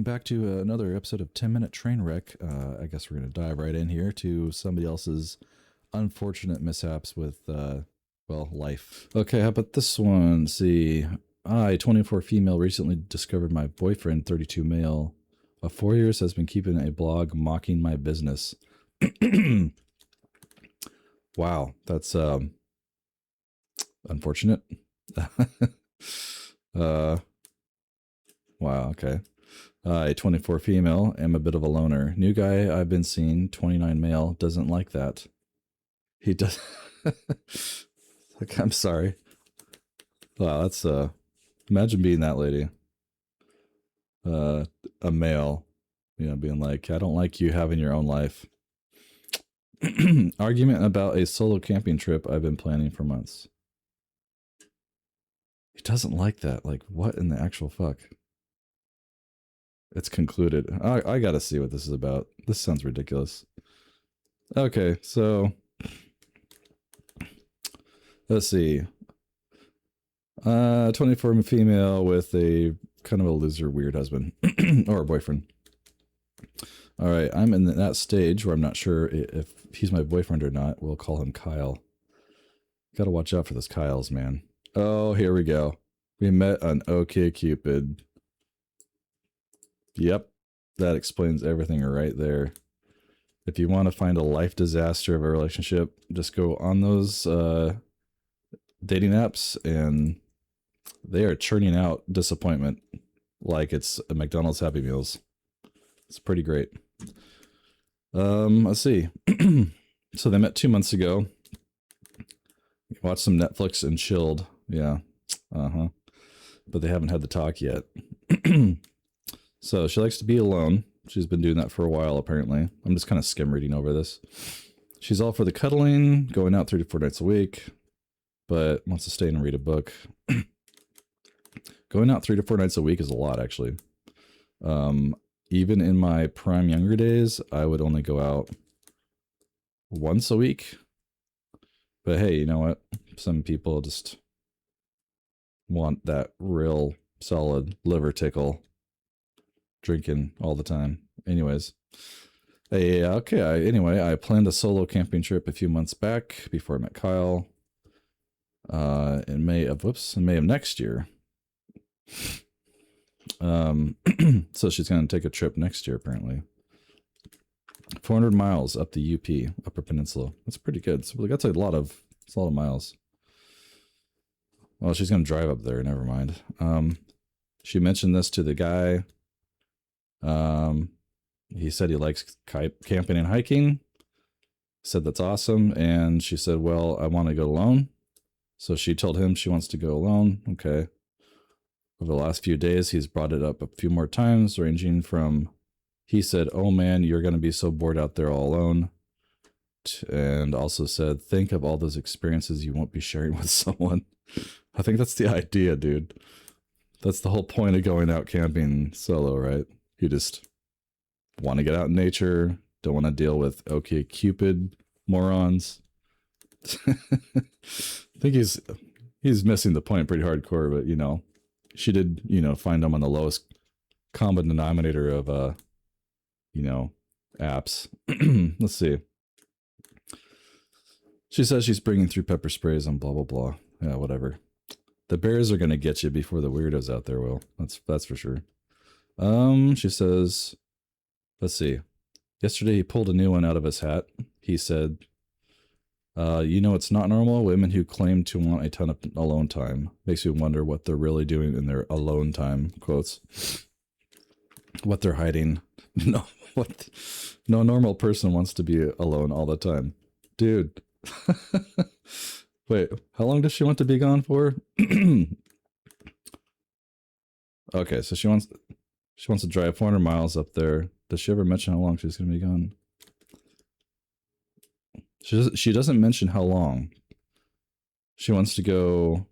welcome back to another episode of 10-Minute Train Wreck. I guess we're going to dive right in here to somebody else's unfortunate mishaps with, well, life. Okay, how about this one? Let's see. I, 24 female, recently discovered my boyfriend, 32 male, of 4 years, has been keeping a blog mocking my business. Wow, that's unfortunate. Wow, okay. I, 24 female, am a bit of a loner. New guy I've been seeing, 29 male, doesn't like that. He does. Like, I'm sorry. Wow, that's imagine being that lady. A male, you know, being like, I don't like you having your own life. Argument about a solo camping trip I've been planning for months. He doesn't like that. Like, what in the actual fuck? It's concluded. I gotta see what this is about. This sounds ridiculous. Okay, so let's see. 24 female with a kind of a loser weird husband or boyfriend. All right, I'm in that stage where I'm not sure if he's my boyfriend or not. We'll call him Kyle. Gotta watch out for those Kyles, man. Oh, here we go. We met on OkCupid. Yep, that explains everything right there. If you want to find a life disaster of a relationship, just go on those dating apps and they are churning out disappointment like it's a McDonald's Happy Meals. It's pretty great. Let's see. So they met 2 months ago. Watched some Netflix and chilled. Yeah. Uh-huh. But they haven't had the talk yet. So she likes to be alone. She's been doing that for a while, apparently. I'm just kind of skim reading over this. She's all for the cuddling, going out 3 to 4 nights a week, but wants to stay and read a book. Going out 3 to 4 nights a week is a lot, actually. Even in my prime younger days, I would only go out once a week. But hey, you know what? Some people just want that real solid liver tickle. Drinking all the time. Anyways. Hey, okay. Anyway, I planned a solo camping trip a few months back before I met Kyle. In May of next year. So she's going to take a trip next year, apparently. 400 miles up the UP, Upper Peninsula. That's pretty good. So that's a lot of miles. Well, she's going to drive up there. Never mind. She mentioned this to the guy. He said he likes camping and hiking. Said that's awesome. And she said, well, I want to go alone. So she told him she wants to go alone. Okay. Over the last few days, he's brought it up a few more times, ranging from, he said, oh man, you're going to be so bored out there all alone. And also said, think of all those experiences you won't be sharing with someone. I think that's the idea, dude. That's the whole point of going out camping solo, right? You just want to get out in nature, don't want to deal with OkCupid morons. I think he's missing the point pretty hardcore, but you know, she did, you know, find him on the lowest common denominator of you know, apps. Let's see. She says she's bringing through pepper sprays and blah blah blah. Yeah, whatever. The bears are gonna get you before the weirdos out there will. That's for sure. She says, let's see. Yesterday he pulled a new one out of his hat. He said, you know, it's not normal. Women who claim to want a ton of alone time. Makes you wonder what they're really doing in their alone time, quotes. What they're hiding. No normal person wants to be alone all the time. Dude. Wait, how long does she want to be gone for? Okay, so she wants to drive 400 miles up there. Does she ever mention how long she's going to be gone? She doesn't mention how long. She wants to go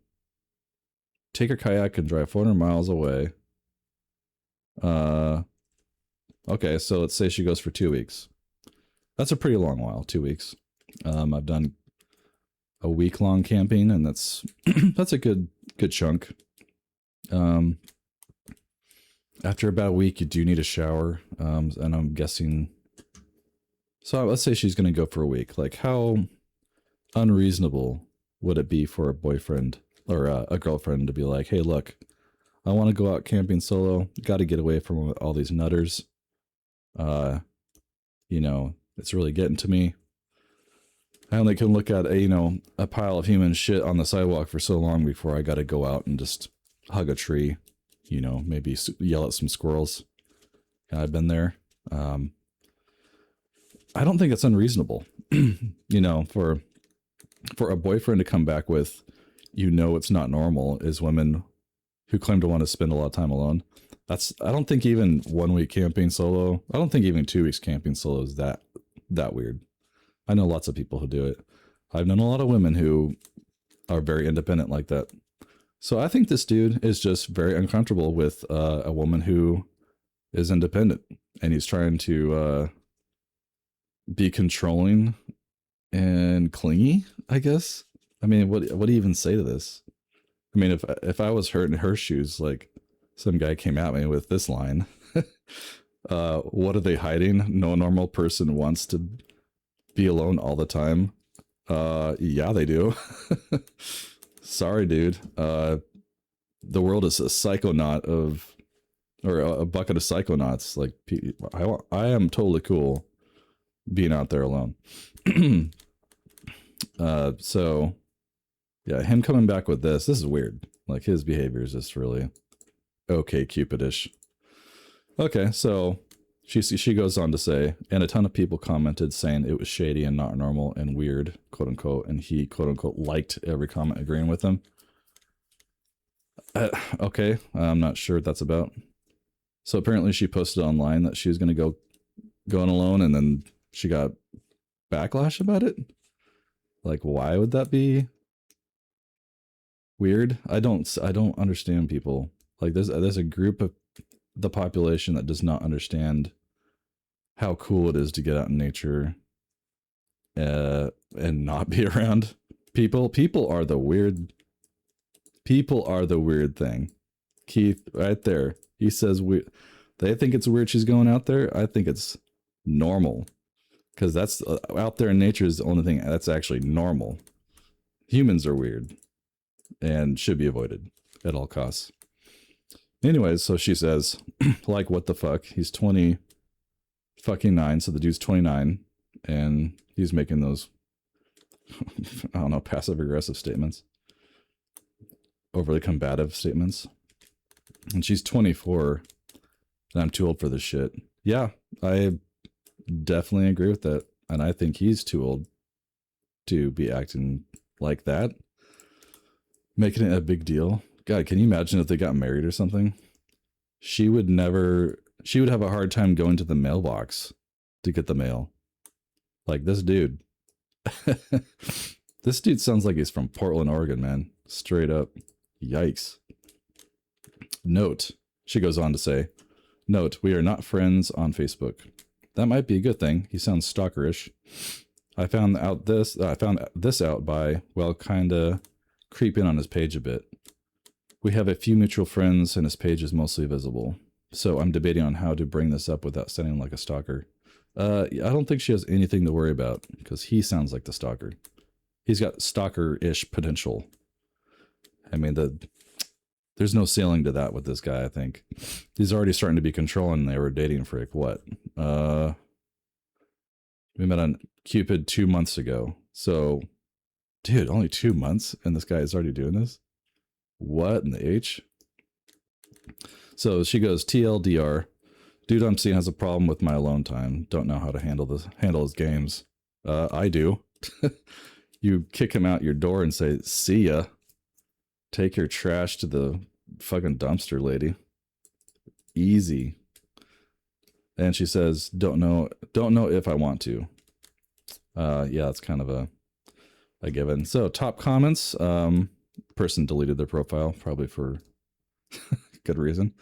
take her kayak and drive 400 miles away. Okay, so let's say she goes for 2 weeks. That's a pretty long while, 2 weeks. I've done a week-long camping, and that's that's a good chunk. After about a week, you do need a shower. And I'm guessing. So let's say she's going to go for a week. Like, how unreasonable would it be for a boyfriend or a girlfriend to be like, hey, look, I want to go out camping solo. Got to get away from all these nutters. It's really getting to me. I only can look at a pile of human shit on the sidewalk for so long before I got to go out and just hug a tree, maybe yell at some squirrels. I've been there. I don't think it's unreasonable, for a boyfriend to come back with, it's not normal, is women who claim to want to spend a lot of time alone. I don't think even 1 week camping solo, I don't think even 2 weeks camping solo is that weird. I know lots of people who do it. I've known a lot of women who are very independent like that. So I think this dude is just very uncomfortable with a woman who is independent, and he's trying to be controlling and clingy, I guess. I mean, what do you even say to this? I mean, if I was hurt in her shoes, like some guy came at me with this line, what are they hiding? No normal person wants to be alone all the time. Yeah, they do. Sorry, dude. The world is a psychonaut or a bucket of psychonauts. Like, I am totally cool being out there alone. So yeah, him coming back with this is weird. Like, his behavior is just really okay Cupidish. Okay, so she goes on to say, and a ton of people commented saying it was shady and not normal and weird, quote unquote, and he, quote unquote, liked every comment agreeing with them. Okay, I'm not sure what that's about. So apparently she posted online that she was going to go on alone, and then she got backlash about it. Like, why would that be weird? I don't understand people. Like, there's a group of the population that does not understand how cool it is to get out in nature and not be around people. People are the weird thing. Keith, right there, he says they think it's weird she's going out there. I think it's normal, because that's out there in nature is the only thing that's actually normal. Humans are weird and should be avoided at all costs. Anyways, so she says, like, what the fuck? He's 29, so the dude's 29, and he's making those, I don't know, passive-aggressive statements. Overly combative statements. And she's 24, and I'm too old for this shit. Yeah, I definitely agree with that, and I think he's too old to be acting like that, making it a big deal. God, can you imagine if they got married or something? She would have a hard time going to the mailbox to get the mail. Like, this dude. This dude sounds like he's from Portland, Oregon, man. Straight up. Yikes. Note, she goes on to say, note, we are not friends on Facebook. That might be a good thing. He sounds stalkerish. I found this out by, well, kinda creeping on his page a bit. We have a few mutual friends, and his page is mostly visible. So I'm debating on how to bring this up without sounding like a stalker. I don't think she has anything to worry about, because he sounds like the stalker. He's got stalker-ish potential. I mean, there's no ceiling to that with this guy, I think. He's already starting to be controlling. They were dating for, like, what? We met on Cupid 2 months ago. So, dude, only 2 months, and this guy is already doing this? What in the H? So she goes, TLDR, dude I'm seeing has a problem with my alone time. Don't know how to handle his games. I do. You kick him out your door and say, see ya. Take your trash to the fucking dumpster, lady. Easy. And she says, don't know if I want to. Yeah, it's kind of a given. So top comments, person deleted their profile, probably for good reason.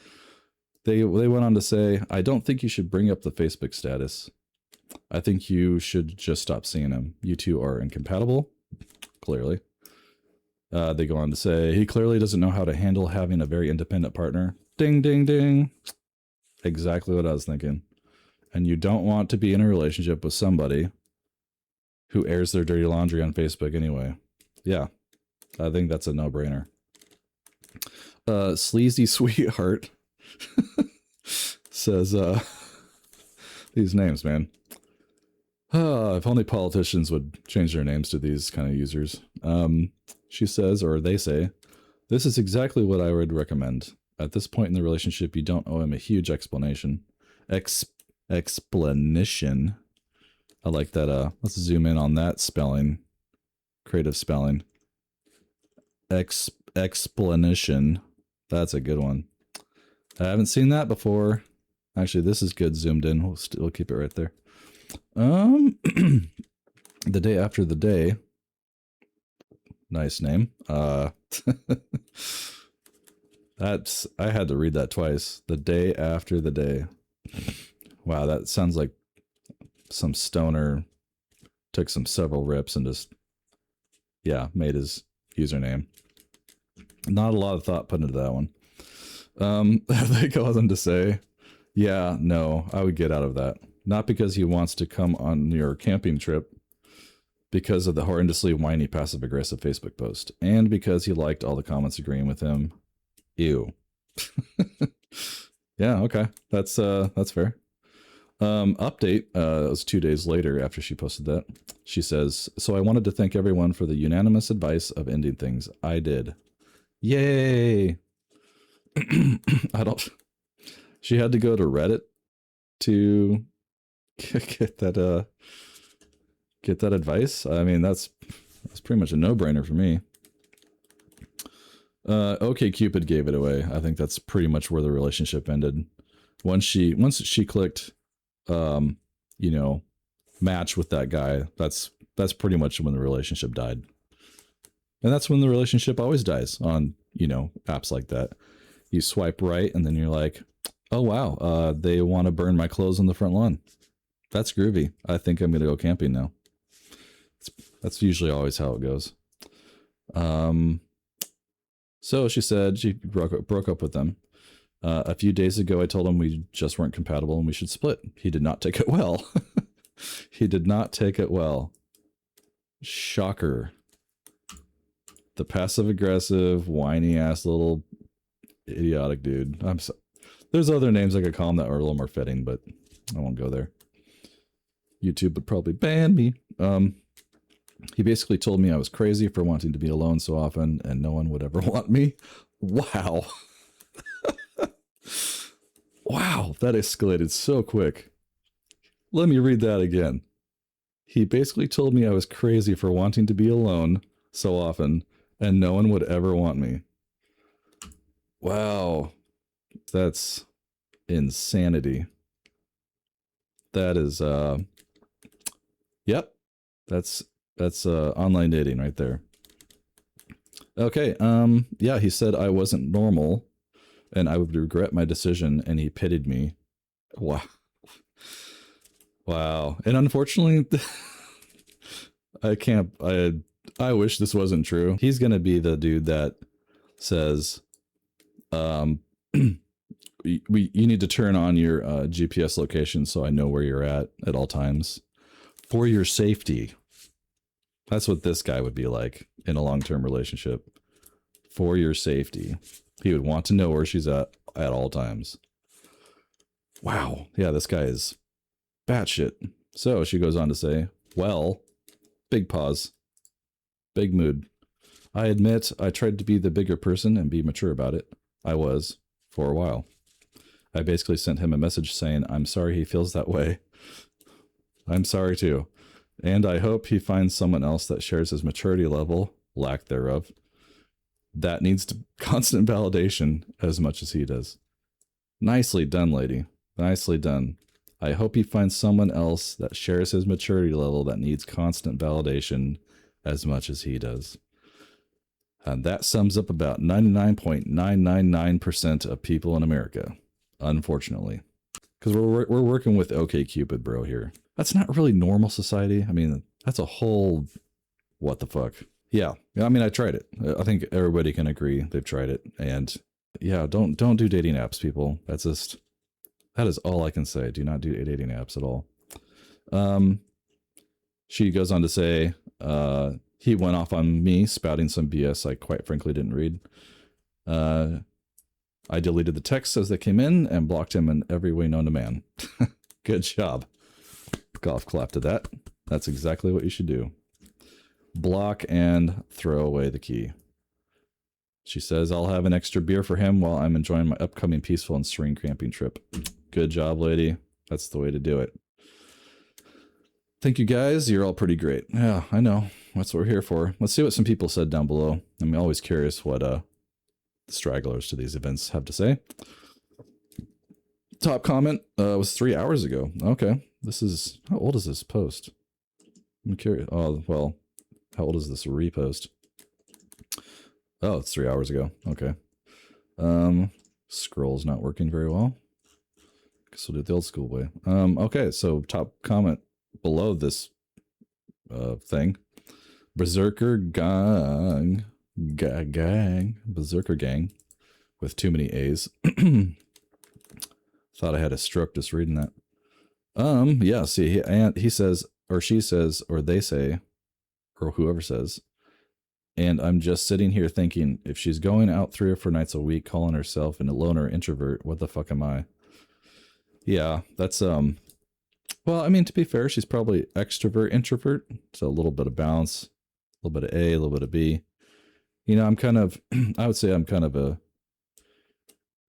They went on to say, I don't think you should bring up the Facebook status. I think you should just stop seeing him. You two are incompatible, clearly. They go on to say, he clearly doesn't know how to handle having a very independent partner. Ding, ding, ding. Exactly what I was thinking. And you don't want to be in a relationship with somebody who airs their dirty laundry on Facebook anyway. Yeah, I think that's a no-brainer. Sleazy Sweetheart says, these names, man. If only politicians would change their names to these kind of users. She says, or they say, this is exactly what I would recommend. At this point in the relationship, you don't owe him a huge explanation. Explanation. I like that. Let's zoom in on that spelling. Creative spelling. Explanation. That's a good one. I haven't seen that before. Actually, this is good zoomed in. We'll keep it right there. The day after the day. Nice name. That's, I had to read that twice. The day after the day. Wow, that sounds like some stoner took several rips and just, yeah, made his username. Not a lot of thought put into that one. They go on to say, yeah, no, I would get out of that. Not because he wants to come on your camping trip, because of the horrendously whiny passive-aggressive Facebook post, and because he liked all the comments agreeing with him. Ew. Yeah, okay. That's fair. Update, it was 2 days later after she posted that. She says, so I wanted to thank everyone for the unanimous advice of ending things. I did. Yay! She had to go to Reddit to get that advice. I mean, that's pretty much a no-brainer for me. OkCupid gave it away. I think that's pretty much where the relationship ended. Once she clicked, you know, match with that guy, that's pretty much when the relationship died. And that's when the relationship always dies on, you know, apps like that. You swipe right and then you're like, oh wow, they want to burn my clothes on the front lawn. That's groovy. I think I'm going to go camping now. That's usually always how it goes. So she said she broke up with them. A few days ago, I told him we just weren't compatible and we should split. He did not take it well. He did not take it well. Shocker. The passive-aggressive, whiny-ass little idiotic dude. There's other names I could call him that are a little more fitting, but I won't go there. YouTube would probably ban me. He basically told me I was crazy for wanting to be alone so often and no one would ever want me. Wow. Wow, that escalated so quick. Let me read that again. He basically told me I was crazy for wanting to be alone so often and no one would ever want me. Wow. That's insanity. That is, yep. That's online dating right there. Okay, yeah, he said I wasn't normal and I would regret my decision and he pitied me. Wow. Wow. And unfortunately, I wish this wasn't true. He's going to be the dude that says, you need to turn on your GPS location so I know where you're at all times for your safety. That's what this guy would be like in a long-term relationship. For your safety. He would want to know where she's at all times. Wow. Yeah, this guy is batshit. So she goes on to say, well, big pause. Big mood. I admit I tried to be the bigger person and be mature about it. I was, for a while. I basically sent him a message saying, I'm sorry he feels that way. I'm sorry too. And I hope he finds someone else that shares his maturity level, lack thereof, that needs constant validation as much as he does. Nicely done, lady. Nicely done. I hope he finds someone else that shares his maturity level that needs constant validation as much as he does. And that sums up about 99.999% of people in America, unfortunately. Because we're working with OkCupid, bro, here. That's not really normal society. I mean, that's a whole... what the fuck? Yeah, I mean, I tried it. I think everybody can agree they've tried it. And yeah, don't do dating apps, people. That's just... That is all I can say. Do not do dating apps at all. She goes on to say, he went off on me spouting some BS I quite frankly didn't read. I deleted the texts as they came in and blocked him in every way known to man. Good job. Golf clap to that. That's exactly what you should do. Block and throw away the key. She says, I'll have an extra beer for him while I'm enjoying my upcoming peaceful and serene camping trip. Good job, lady. That's the way to do it. Thank you, guys. You're all pretty great. Yeah, I know. That's what we're here for. Let's see what some people said down below. I'm always curious what the stragglers to these events have to say. Top comment was 3 hours ago. Okay. This is... How old is this post? I'm curious. Oh, well, how old is this repost? Oh, it's 3 hours ago. Okay. Scroll's not working very well. Guess we'll do it the old school way. Okay, so top comment below this thing. Berserker gang. Berserker gang. With too many A's. Thought I had a stroke just reading that. Yeah, see, he says, or she says, or they say, or whoever says, and I'm just sitting here thinking, if she's going out 3 or 4 nights a week, calling herself an loner introvert, what the fuck am I? Yeah, that's, well, I mean, to be fair, she's probably extrovert, introvert, so a little bit of balance, a little bit of A, a little bit of B. You know, I'm kind of, I would say I'm kind of a,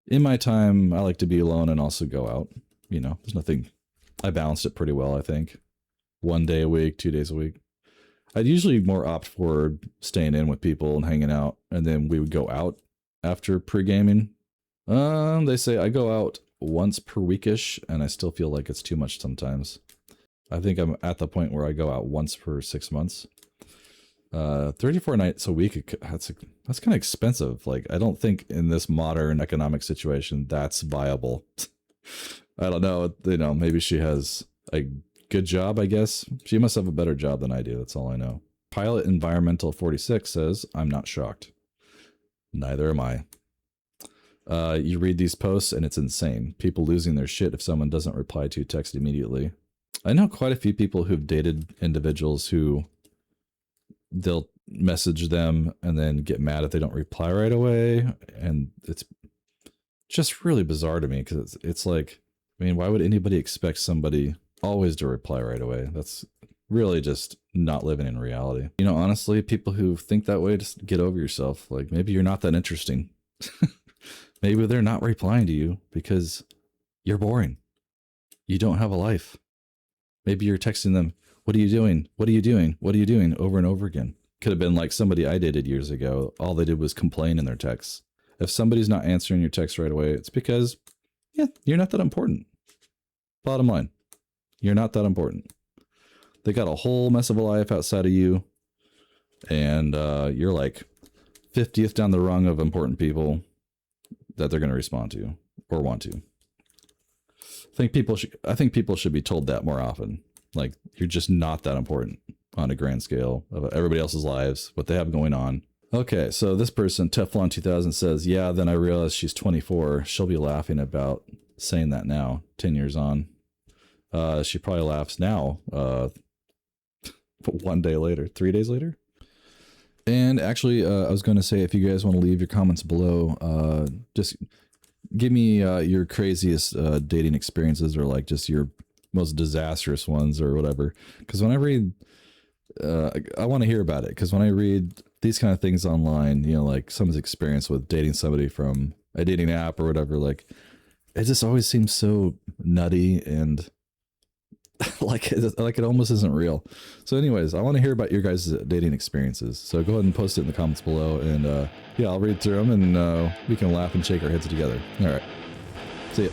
in my time, I like to be alone and also go out. You know, there's nothing, I balanced it pretty well, I think. 1 day a week, 2 days a week. I'd usually more opt for staying in with people and hanging out, and then we would go out after pre-gaming. They say I go out once per weekish, and I still feel like it's too much sometimes. I think I'm at the point where I go out once per 6 months. 34 nights a week, that's kind of expensive. Like, I don't think in this modern economic situation that's viable. I don't know, you know, maybe she has a good job, I guess. She must have a better job than I do, that's all I know. Pilot Environmental 46 says, I'm not shocked. Neither am I. You read these posts and it's insane. People losing their shit if someone doesn't reply to text immediately. I know quite a few people who've dated individuals who they'll message them and then get mad if they don't reply right away. And it's just really bizarre to me because it's like, I mean, why would anybody expect somebody always to reply right away? That's really just not living in reality. You know, honestly, people who think that way, just get over yourself. Like, maybe you're not that interesting. Maybe they're not replying to you because you're boring. You don't have a life. Maybe you're texting them, what are you doing? What are you doing? What are you doing? Over and over again. Could have been like somebody I dated years ago. All they did was complain in their texts. If somebody's not answering your text right away, it's because, yeah, you're not that important. Bottom line, you're not that important. They got a whole mess of a life outside of you, and you're like 50th down the rung of important people that they're going to respond to or want to. I think people should be told that more often. Like, you're just not that important on a grand scale of everybody else's lives, what they have going on. Okay, so this person, Teflon 2000, says, yeah, then I realized she's 24. She'll be laughing about saying that now, 10 years on. She probably laughs now, 1 day later, 3 days later. And actually, I was going to say, if you guys want to leave your comments below, just give me your craziest dating experiences, or like just your most disastrous ones or whatever. Because when I read, I want to hear about it. Because when I read these kind of things online, you know, like someone's experience with dating somebody from a dating app or whatever, like it just always seems so nutty and like it almost isn't real. So anyways, I want to hear about your guys' dating experiences. So go ahead and post it in the comments below, and yeah, I'll read through them, and we can laugh and shake our heads together. All right. See ya.